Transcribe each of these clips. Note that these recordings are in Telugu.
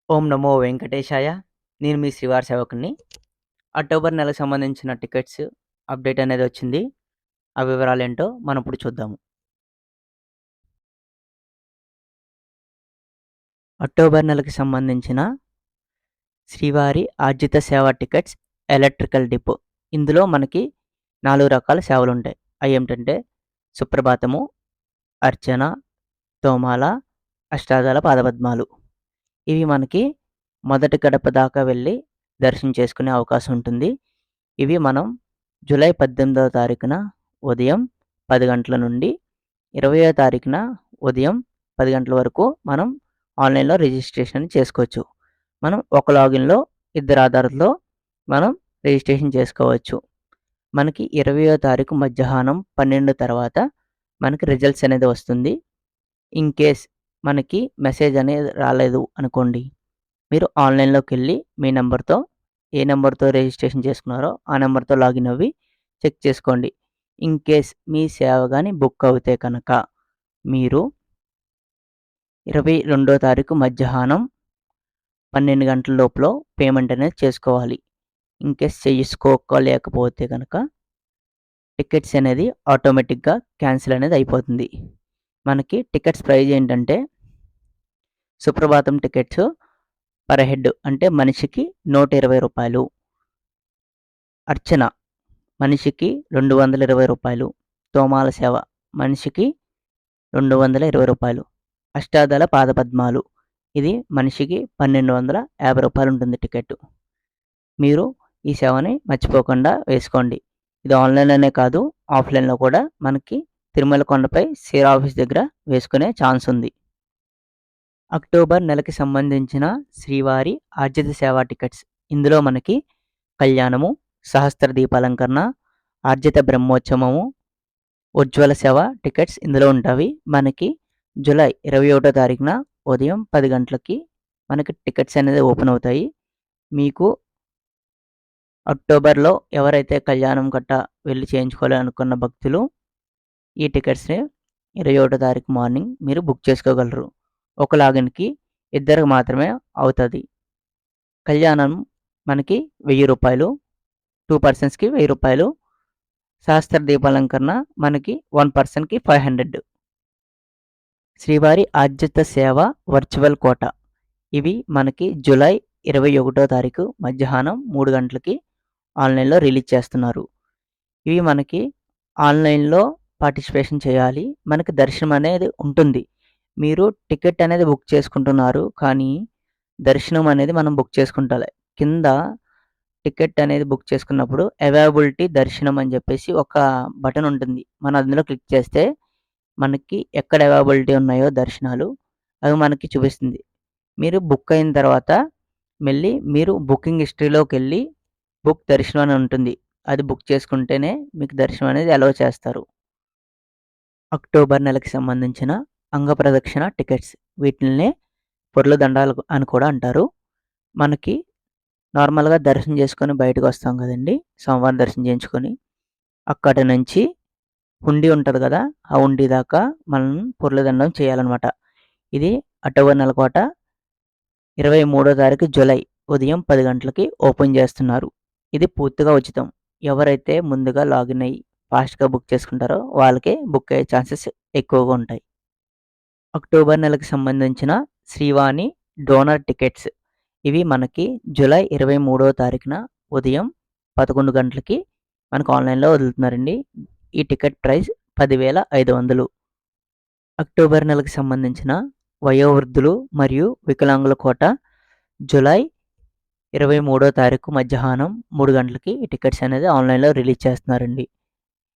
ఓం నమో వెంకటేశాయ. నేను మీ శ్రీవారి సేవకుడిని. అక్టోబర్ నెలకు సంబంధించిన టికెట్స్ అప్డేట్ అనేది వచ్చింది. ఆ వివరాలేంటో మనం ఇప్పుడు చూద్దాము. అక్టోబర్ నెలకి సంబంధించిన శ్రీవారి ఆర్జిత సేవ టికెట్స్ ఎలక్ట్రికల్ డిపో. ఇందులో మనకి 4 రకాల సేవలుంటాయి. అయేంటంటే సుప్రభాతము, అర్చన, తోమాల, అష్టాదళ పాదపద్మాలు. ఇవి మనకి మొదటి గడప దాకా వెళ్ళి దర్శనం చేసుకునే అవకాశం ఉంటుంది. ఇవి మనం జూలై 18వ తారీఖున ఉదయం 10 గంటల నుండి 20వ తారీఖున ఉదయం 10 గంటల వరకు మనం ఆన్లైన్‌లో రిజిస్ట్రేషన్ చేసుకోవచ్చు. మనం ఒక లాగిన్‌లో ఇద్దరు ఆధార్‌తో మనం రిజిస్ట్రేషన్ చేసుకోవచ్చు. మనకి 20వ తారీఖు మధ్యాహ్నం 12 తర్వాత మనకి రిజల్ట్స్ అనేది వస్తుంది. ఇన్ కేస్ మనకి మెసేజ్ అనేది రాలేదు అనుకోండి, మీరు ఆన్లైన్‌లోకెళ్ళి మీ నంబర్‌తో ఏ నంబర్‌తో రిజిస్ట్రేషన్ చేసుకున్నారో ఆ నంబర్‌తో లాగిన్ అవ్వి చెక్ చేసుకోండి. ఇన్ కేస్ మీ సేవ గాని బుక్ అవుతే కనుక మీరు 22వ తారీఖు మధ్యాహ్నం 12 గంటల లోపులో పేమెంట్ అనేది చేసుకోవాలి. ఇన్ కేస్ చేసుకోలేకపోతే గనక టికెట్స్ అనేది ఆటోమేటిక్‌గా క్యాన్సిల్ అనేది అయిపోతుంది. మనకి టికెట్స్ ప్రైస్ ఏంటంటే సుప్రభాతం టికెట్స్ పర్ హెడ్ అంటే మనిషికి రూ. 120. అర్చన మనిషికి రూ. 220. తోమాల సేవ మనిషికి రూ. 220. అష్టాదళ పాదపద్మాలు ఇది మనిషికి రూ. 1250 ఉంటుంది టికెట్. మీరు ఈ సేవని మర్చిపోకుండా వేసుకోండి. ఇది ఆన్లైన్‌లోనే కాదు ఆఫ్‌లైన్‌లో కూడా మనకి తిరుమల కొండపై సీరా ఆఫీస్ దగ్గర వేసుకునే ఛాన్స్ ఉంది. అక్టోబర్ నెలకి సంబంధించిన శ్రీవారి ఆర్జిత సేవ టికెట్స్. ఇందులో మనకి కళ్యాణము, సహస్ర దీపాలంకరణ, ఆర్జిత బ్రహ్మోత్సవము, ఉజ్వల సేవ టికెట్స్ ఇందులో ఉంటాయి. మనకి జూలై 21వ తారీఖున ఉదయం 10 గంటలకి మనకి టికెట్స్ అనేది ఓపెన్ అవుతాయి. మీకు అక్టోబర్‌లో ఎవరైతే కళ్యాణం గట్టా వెళ్లి చేయించుకోవాలనుకున్న భక్తులు ఈ టికెట్స్‌ని 21వ తారీఖు మార్నింగ్ మీరు బుక్ చేసుకోగలరు. ఒక లాగిన్‌కి ఇద్దరికి మాత్రమే అవుతది. కళ్యాణం మనకి రూ. 1000, 2 పర్సన్స్‌కి రూ. 1000. సహస్ర దీపాలంకరణ మనకి 1 పర్సన్‌కి 500. శ్రీవారి ఆర్జిత సేవ వర్చువల్ కోట. ఇవి మనకి జూలై 21వ తారీఖు మధ్యాహ్నం 3 గంటలకి ఆన్లైన్‌లో రిలీజ్ చేస్తున్నారు. ఇవి మనకి ఆన్లైన్‌లో పార్టిసిపేషన్ చేయాలి. మనకి దర్శనం అనేది ఉంటుంది. మీరు టికెట్ అనేది బుక్ చేసుకుంటున్నారు. కానీ దర్శనం అనేది మనం బుక్ చేసుకుంటాలే. కింద టికెట్ అనేది బుక్ చేసుకున్నప్పుడు అవైలబిలిటీ దర్శనం అని చెప్పేసి ఒక బటన్ ఉంటుంది. మనం అందులో క్లిక్ చేస్తే మనకి ఎక్కడ అవైలబిలిటీ ఉన్నాయో దర్శనాలు అవి మనకి చూపిస్తుంది. మీరు బుక్ అయిన తర్వాత మళ్ళీ మీరు బుకింగ్ హిస్టరీలోకెళ్ళి బుక్ దర్శనం అని ఉంటుంది. అది బుక్ చేసుకుంటేనే మీకు దర్శనం అనేది అలౌ చేస్తారు. అక్టోబర్ నెలకి సంబంధించిన అంగప్రదక్షిణ టికెట్స్. వీటిల్నే పొర్ల దండాలు అని కూడా అంటారు. మనకి నార్మల్‌గా దర్శనం చేసుకొని బయటకొస్తాం కదండీ! స్వామివారిని దర్శనం చేయించుకొని. అక్కడి నుంచి హుండీ ఉంటది కదా! ఆ హుండీ దాకా మనం పొర్ల దండం చేయాలనమాట. ఇది అక్టోబర్ నెల కోట 23వ తారీఖు జూలై ఉదయం 10 గంటలకి ఓపెన్ చేస్తున్నారు. ఇది పూర్తిగా ఉచితం. ఎవరైతే ముందుగా లాగిన్ అయ్యి ఫాస్ట్‌గా బుక్ చేసుకుంటారో వాళ్ళకే బుక్ అయ్యే ఛాన్సెస్ ఎక్కువగా ఉంటాయి. అక్టోబర్ నెలకు సంబంధించిన శ్రీవాణి డోనర్ టికెట్స్. ఇవి మనకి జూలై 23వ తారీఖున ఉదయం 11 గంటలకి మనకు ఆన్లైన్‌లో వదులుతున్నారండి. ఈ టికెట్ ప్రైస్ 10,500. అక్టోబర్ నెలకు సంబంధించిన వయోవృద్ధులు మరియు వికలాంగుల కోట జూలై 23వ తారీఖు మధ్యాహ్నం 3 గంటలకి ఈ టికెట్స్ అనేది ఆన్లైన్‌లో రిలీజ్ చేస్తున్నారండి.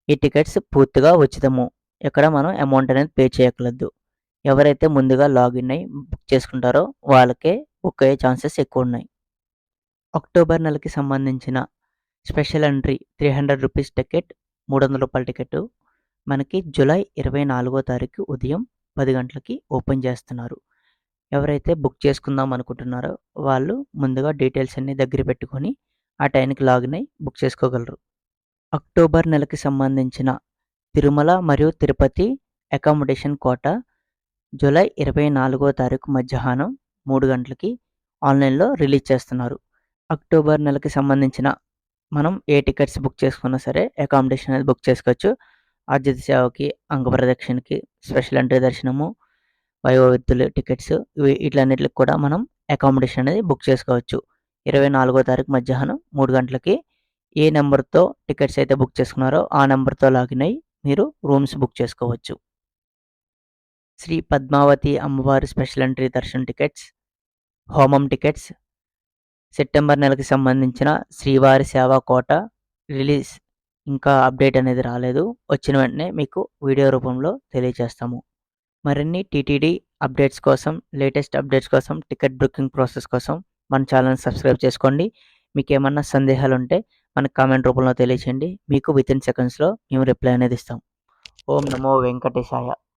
ఈ టికెట్స్ పూర్తిగా ఉచితము. ఎక్కడ మనం అమౌంట్ అనేది పే చేయక్కర్లేదు. ఎవరైతే ముందుగా లాగిన్ అయ్యి బుక్ చేసుకుంటారో వాళ్ళకే బుక్ అయ్యే ఛాన్సెస్ ఎక్కువున్నాయి. అక్టోబర్ నెలకి సంబంధించిన స్పెషల్ ఎంట్రీ రూ. 300 టికెట్, రూ. 300 టికెట్ మనకి జూలై 24వ తారీఖు ఉదయం 10 గంటలకి ఓపెన్ చేస్తున్నారు. ఎవరైతే బుక్ చేసుకుందాం అనుకుంటున్నారో వాళ్ళు ముందుగా డీటెయిల్స్ అన్నీ దగ్గర పెట్టుకొని ఆ టైంకి లాగిన్ అయ్యి బుక్ చేసుకోగలరు. అక్టోబర్ నెలకి సంబంధించిన తిరుమల మరియు తిరుపతి అకామిడేషన్ కోట జూలై 24వ తారీఖు మధ్యాహ్నం 3 గంటలకి ఆన్లైన్లో రిలీజ్ చేస్తున్నారు. అక్టోబర్ నెలకి సంబంధించిన మనం ఏ టికెట్స్ బుక్ చేసుకున్నా సరే అకామిడేషన్ అనేది బుక్ చేసుకోవచ్చు. ఆతిథ్య సేవకి, అంగప్రదక్షిణకి, స్పెషల్ ఎంట్రీ దర్శనము, వయోవృద్ధులు టికెట్స్ వీటన్నిటికి కూడా మనం అకామిడేషన్ అనేది బుక్ చేసుకోవచ్చు. 24వ తారీఖు మధ్యాహ్నం 3 గంటలకి ఏ నెంబర్తో టికెట్స్ అయితే బుక్ చేసుకున్నారో ఆ నెంబర్తో లాగిన్ అయ్యి మీరు రూమ్స్ బుక్ చేసుకోవచ్చు. శ్రీ పద్మావతి అమ్మవారి స్పెషల్ ఎంట్రీ దర్శన్ టికెట్స్, హోమం టికెట్స్, సెప్టెంబర్ నెలకి సంబంధించిన శ్రీవారి సేవా కోట రిలీజ్ ఇంకా అప్డేట్ అనేది రాలేదు. వచ్చిన వెంటనే మీకు వీడియో రూపంలో తెలియజేస్తాము. మరిన్ని టీటీడీ అప్డేట్స్ కోసం, లేటెస్ట్ అప్డేట్స్ కోసం, టికెట్ బుకింగ్ ప్రాసెస్ కోసం మన ఛానల్ని సబ్స్క్రైబ్ చేసుకోండి. మీకు ఏమన్నా సందేహాలు ఉంటే మనకు కామెంట్ రూపంలో తెలియచేయండి. మీకు వితిన్ సెకండ్స్లో మేము రిప్లై అనేది ఇస్తాం. ఓం నమో వెంకటేశాయ.